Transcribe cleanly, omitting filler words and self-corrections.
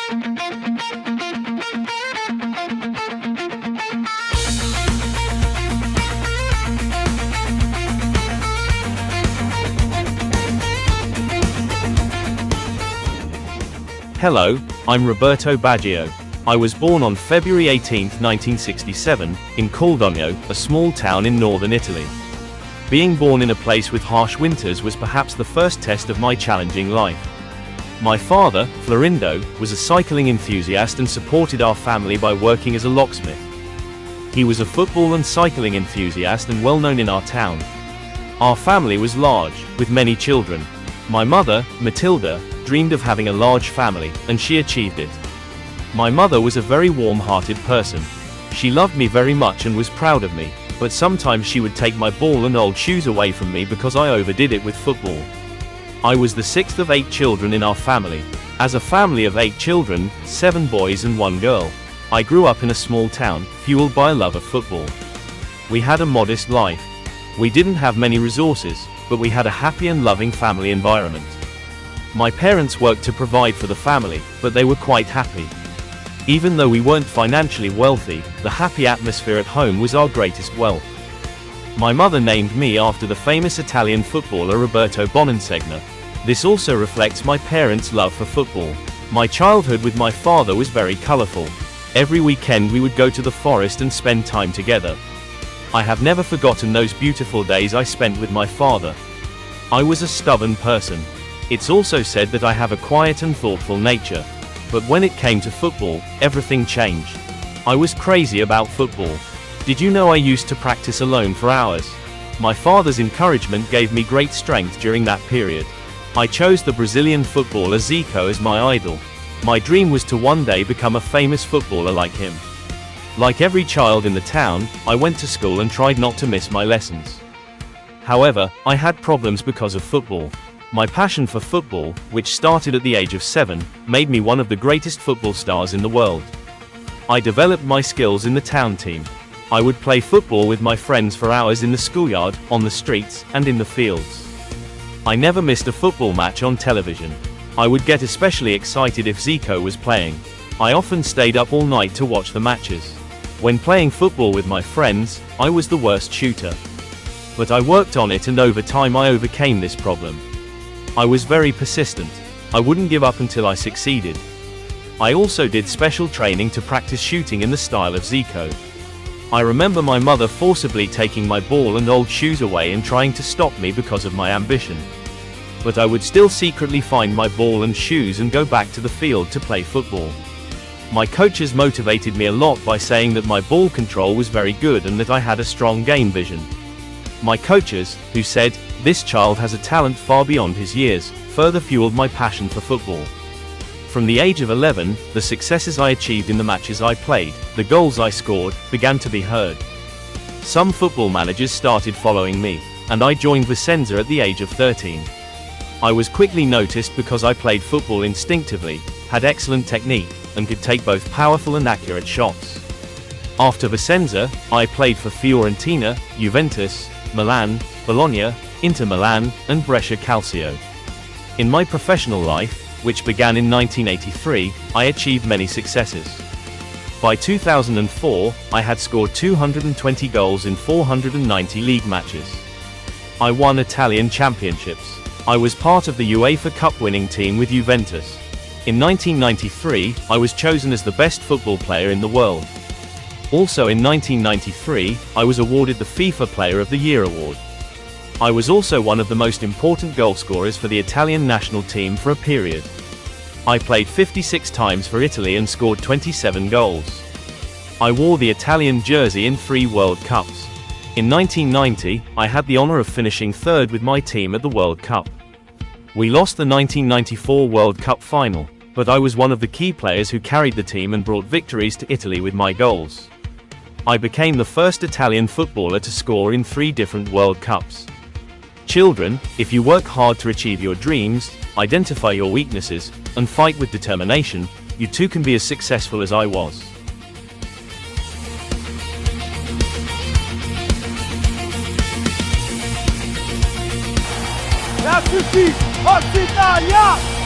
Hello, I'm Roberto Baggio. I was born on February 18, 1967, in Caldogno, a small town in northern Italy. Being born in a place with harsh winters was perhaps the first test of my challenging life. My father, Florindo, was a cycling enthusiast and supported our family by working as a locksmith. He was a football and cycling enthusiast and well known in our town. Our family was large, with many children. My mother, Matilda, dreamed of having a large family, and she achieved it. My mother was a very warm-hearted person. She loved me very much and was proud of me, but sometimes she would take my ball and old shoes away from me because I overdid it with football. I was the sixth of 8 children in our family. As a family of 8 children, 7 boys and 1 girl, I grew up in a small town, fueled by a love of football. We had a modest life. We didn't have many resources, but we had a happy and loving family environment. My parents worked to provide for the family, but they were quite happy. Even though we weren't financially wealthy, the happy atmosphere at home was our greatest wealth. My mother named me after the famous Italian footballer Roberto Baggio. This also reflects my parents' love for football. My childhood with my father was very colorful. Every weekend we would go to the forest and spend time together. I have never forgotten those beautiful days I spent with my father. I was a stubborn person. It's also said that I have a quiet and thoughtful nature. But when it came to football, everything changed. I was crazy about football. Did you know I used to practice alone for hours? My father's encouragement gave me great strength during that period. I chose the Brazilian footballer Zico as my idol. My dream was to one day become a famous footballer like him. Like every child in the town, I went to school and tried not to miss my lessons. However, I had problems because of football. My passion for football, which started at the age of 7, made me one of the greatest football stars in the world. I developed my skills in the town team. I would play football with my friends for hours in the schoolyard, on the streets, and in the fields. I never missed a football match on television. I would get especially excited if Zico was playing. I often stayed up all night to watch the matches. When playing football with my friends, I was the worst shooter. But I worked on it, and over time I overcame this problem. I was very persistent. I wouldn't give up until I succeeded. I also did special training to practice shooting in the style of Zico. I remember my mother forcibly taking my ball and old shoes away and trying to stop me because of my ambition. But I would still secretly find my ball and shoes and go back to the field to play football. My coaches motivated me a lot by saying that my ball control was very good and that I had a strong game vision. My coaches, who said, "This child has a talent far beyond his years," further fueled my passion for football. From the age of 11, the successes I achieved in the matches I played, the goals I scored, began to be heard. Some football managers started following me, and I joined Vicenza at the age of 13. I was quickly noticed because I played football instinctively, had excellent technique, and could take both powerful and accurate shots. After Vicenza, I played for Fiorentina, Juventus, Milan, Bologna, Inter Milan, and Brescia Calcio. In my professional life, which began in 1983, I achieved many successes. By 2004, I had scored 220 goals in 490 league matches. I won Italian championships. I was part of the UEFA Cup winning team with Juventus. In 1993, I was chosen as the best football player in the world. Also in 1993, I was awarded the FIFA Player of the Year award. I was also one of the most important goalscorers for the Italian national team for a period. I played 56 times for Italy and scored 27 goals. I wore the Italian jersey in 3 World Cups. In 1990, I had the honor of finishing 3rd with my team at the World Cup. We lost the 1994 World Cup final, but I was one of the key players who carried the team and brought victories to Italy with my goals. I became the first Italian footballer to score in 3 different World Cups. Children, if you work hard to achieve your dreams, identify your weaknesses, and fight with determination, you too can be as successful as I was. Grazie a tutti, Forza Italia!